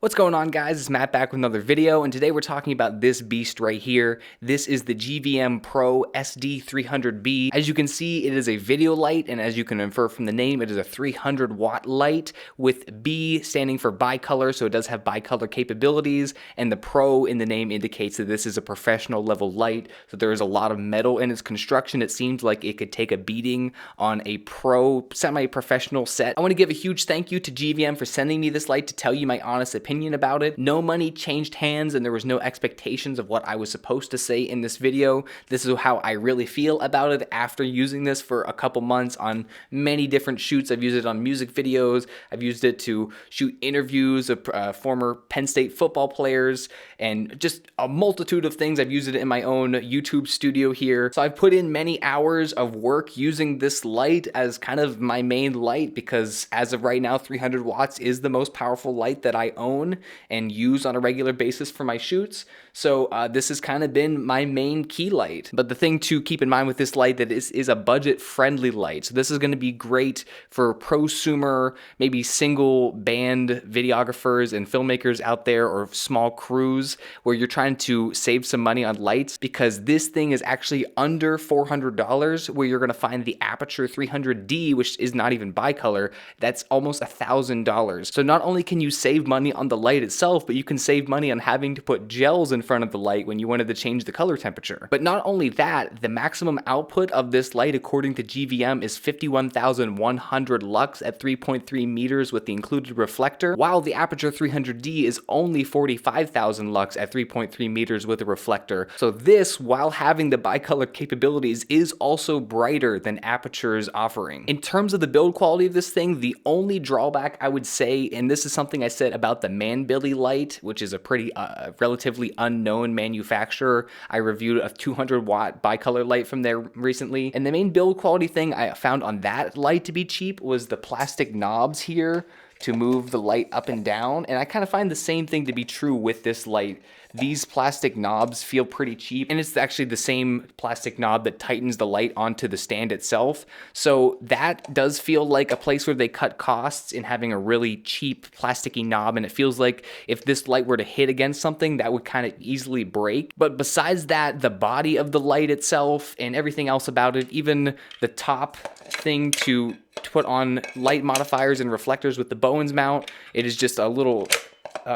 What's going on, guys? It's Matt back with another video, and today we're talking about this beast right here. This is the GVM Pro SD-300B. As you can see, it is a video light, and as you can infer from the name, it is a 300 watt light with B standing for bicolor, so it does have bicolor capabilities, and the Pro in the name indicates that this is a professional level light, so there is a lot of metal in its construction. It seems like it could take a beating on a pro semi-professional set. I want to give a huge thank you to GVM for sending me this light to tell you my honest opinion about it. No money changed hands, and there was no expectations of what I was supposed to say in this video. This is how I really feel about it after using this for a couple months on many different shoots. I've used it on music videos. I've used it to shoot interviews of former Penn State football players and just a multitude of things. I've used it in my own YouTube studio here. So I've put in many hours of work using this light as kind of my main light because as of right now, 300 watts is the most powerful light that I own and use on a regular basis for my shoots. So this has kind of been my main key light. But the thing to keep in mind with this light that is a budget-friendly light. So this is going to be great for prosumer, maybe single band videographers and filmmakers out there, or small crews where you're trying to save some money on lights, because this thing is actually under $400, where you're going to find the Apurture 300D, which is not even bicolor. That's almost $1,000. So not only can you save money on the light itself, but you can save money on having to put gels in front of the light when you wanted to change the color temperature. But not only that, the maximum output of this light according to GVM is 51,100 lux at 3.3 meters with the included reflector, while the Apurture 300D is only 45,000 lux at 3.3 meters with a reflector. So this, while having the bicolor capabilities, is also brighter than Apurture's offering. In terms of the build quality of this thing, the only drawback I would say, and this is something I said about the Manbilly light, which is a pretty relatively unknown manufacturer. I reviewed a 200 watt bicolor light from there recently, and the main build quality thing I found on that light to be cheap was the plastic knobs here to move the light up and down, and I kind of find the same thing to be true with this light. These plastic knobs feel pretty cheap, and it's actually the same plastic knob that tightens the light onto the stand itself. So that does feel like a place where they cut costs in having a really cheap plasticky knob, and it feels like if this light were to hit against something, that would kind of easily break. But besides that, the body of the light itself and everything else about it, even the top thing to put on light modifiers and reflectors with the Bowens mount, it is just a little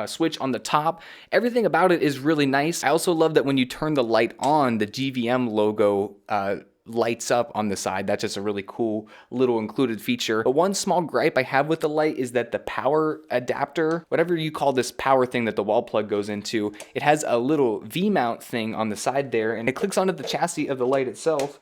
switch on the top. Everything about it is really nice. I also love that when you turn the light on, the GVM logo lights up on the side. That's just a really cool little included feature. But one small gripe I have with the light is that the power adapter, whatever you call this power thing that the wall plug goes into, it has a little V-mount thing on the side there, and it clicks onto the chassis of the light itself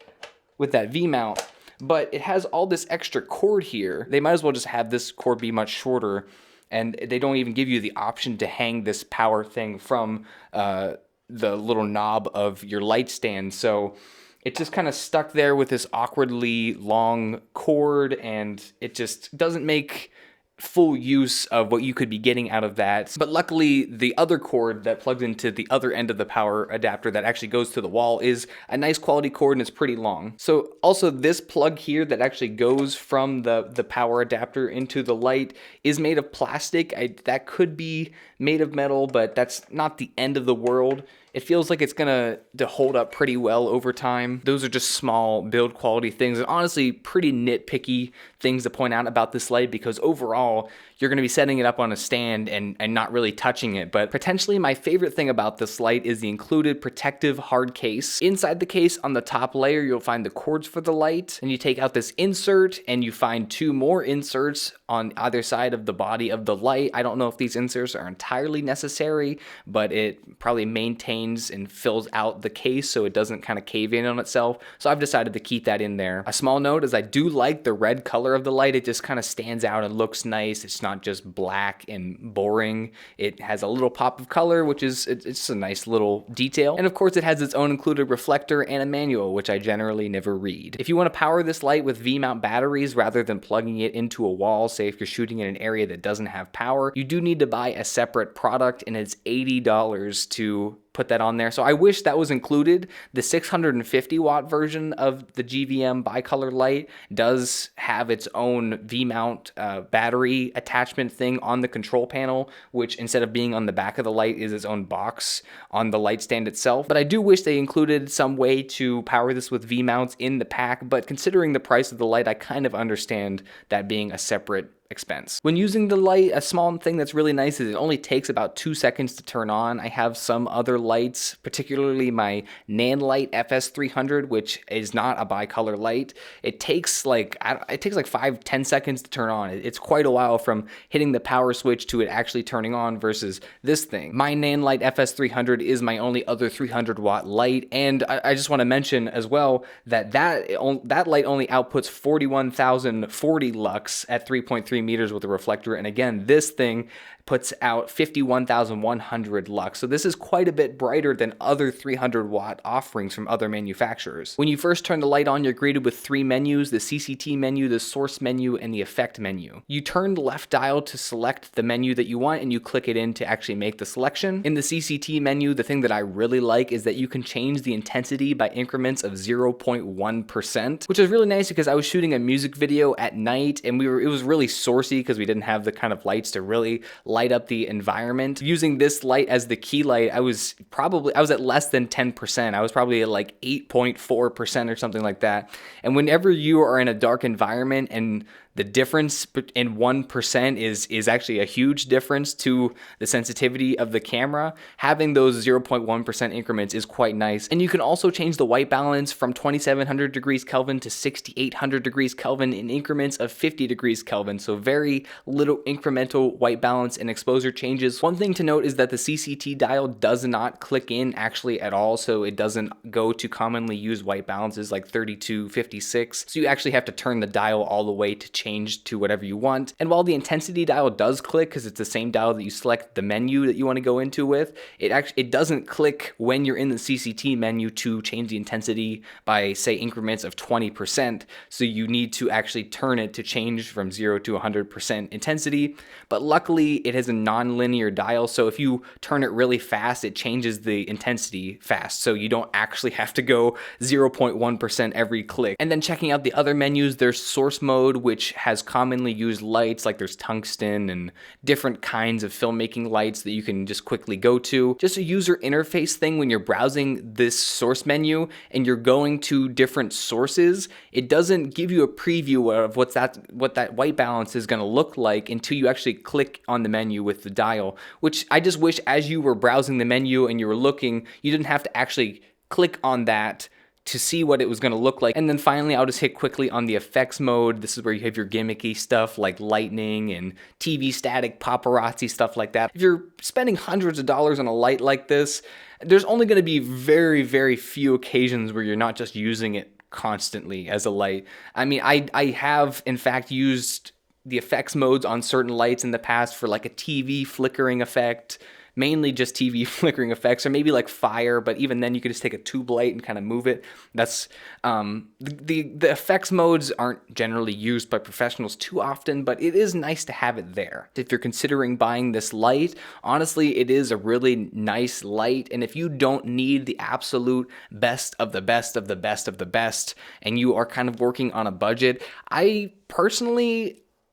with that V-mount. But it has all this extra cord here. They might as well just have this cord be much shorter, and they don't even give you the option to hang this power thing from the little knob of your light stand. So it's just kind of stuck there with this awkwardly long cord, and it just doesn't make full use of what you could be getting out of that. But luckily, the other cord that plugs into the other end of the power adapter that actually goes to the wall is a nice quality cord, and it's pretty long. So also this plug here that actually goes from the power adapter into the light is made of plastic. That could be made of metal, but that's not the end of the world. It feels like it's gonna hold up pretty well over time. Those are just small build quality things, and honestly pretty nitpicky things to point out about this light, because overall you're gonna be setting it up on a stand and not really touching it. But potentially my favorite thing about this light is the included protective hard case. Inside the case, on the top layer, you'll find the cords for the light, and you take out this insert and you find two more inserts on either side of the body of the light. I don't know if these inserts are entirely necessary, but it probably maintains and fills out the case so it doesn't kind of cave in on itself. So I've decided to keep that in there. A small note is I do like the red color of the light. It just kind of stands out and looks nice. It's not just black and boring. It has a little pop of color, which is it's a nice little detail. And of course it has its own included reflector and a manual, which I generally never read. If you want to power this light with V-mount batteries rather than plugging it into a wall, say if you're shooting in an area that doesn't have power, you do need to buy a separate product, and it's $80 to put that on there. So I wish that was included. The 650 watt version of the GVM bicolor light does have its own V-mount battery attachment thing on the control panel, which instead of being on the back of the light is its own box on the light stand itself. But I do wish they included some way to power this with V-mounts in the pack, but considering the price of the light, I kind of understand that being a separate expense. When using the light, a small thing that's really nice is it only takes about 2 seconds to turn on. I have some other lights, particularly my Nanlite FS300, which is not a bicolor light. It takes like 5-10 seconds to turn on. It's quite a while from hitting the power switch to it actually turning on versus this thing. My Nanlite FS300 is my only other 300 watt light, and I just want to mention as well that light only outputs 41,040 lux at 3.3 meters with a reflector, and again, this thing puts out 51,100 lux. So this is quite a bit brighter than other 300 watt offerings from other manufacturers. When you first turn the light on, you're greeted with 3 menus: the CCT menu, the source menu, and the effect menu. You turn the left dial to select the menu that you want, and you click it in to actually make the selection. In the CCT menu, the thing that I really like is that you can change the intensity by increments of 0.1%, which is really nice because I was shooting a music video at night, and it was really sourcey because we didn't have the kind of lights to really light up the environment. Using this light as the key light, I was at less than 10%. I was probably at like 8.4% or something like that. And whenever you are in a dark environment and the difference in 1% is actually a huge difference to the sensitivity of the camera, having those 0.1% increments is quite nice. And you can also change the white balance from 2700 degrees Kelvin to 6800 degrees Kelvin in increments of 50 degrees Kelvin. So very little incremental white balance and exposure changes. One thing to note is that the CCT dial does not click in actually at all, so it doesn't go to commonly used white balances like 32, 56. So you actually have to turn the dial all the way to change to whatever you want. And while the intensity dial does click, because it's the same dial that you select the menu that you want to go into with, it doesn't click when you're in the CCT menu to change the intensity by, say, increments of 20%. So you need to actually turn it to change from 0 to 100% intensity. But luckily, it has a non-linear dial, so if you turn it really fast, it changes the intensity fast. So you don't actually have to go 0.1% every click. And then checking out the other menus, there's source mode, which has commonly used lights, like there's tungsten and different kinds of filmmaking lights that you can just quickly go to. Just a user interface thing when you're browsing this source menu and you're going to different sources, it doesn't give you a preview of what that white balance is going to look like until you actually click on the menu with the dial, which I just wish as you were browsing the menu and you were looking, you didn't have to actually click on that to see what it was going to look like. And then finally, I'll just hit quickly on the effects mode. This is where you have your gimmicky stuff like lightning and TV static, paparazzi, stuff like that. If you're spending hundreds of dollars on a light like this, there's only going to be very, very few occasions where you're not just using it constantly as a light. I mean, I have in fact used the effects modes on certain lights in the past for like a TV flickering effect, mainly just TV flickering effects, or maybe like fire, but even then you could just take a tube light and kind of move it. That's the effects modes aren't generally used by professionals too often, but it is nice to have it there. If you're considering buying this light, honestly, it is a really nice light, and if you don't need the absolute best of the best of the best of the best, and you are kind of working on a budget,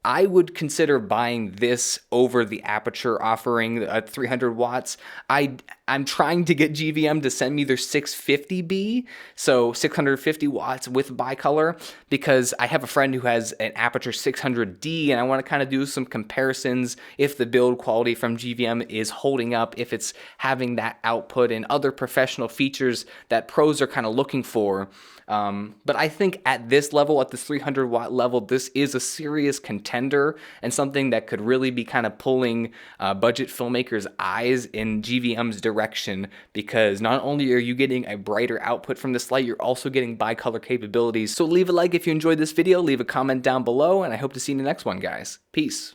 I would consider buying this over the Apurture offering at 300 watts. I'm trying to get GVM to send me their 650B, so 650 watts with bicolor, because I have a friend who has an Apurture 600D, and I want to kind of do some comparisons if the build quality from GVM is holding up, if it's having that output and other professional features that pros are kind of looking for. But I think at this level, at this 300 watt level, this is a serious contender and something that could really be kind of pulling budget filmmakers' eyes in GVM's direction, because not only are you getting a brighter output from this light, you're also getting bicolor capabilities. So leave a like if you enjoyed this video, leave a comment down below, and I hope to see you in the next one, guys. Peace.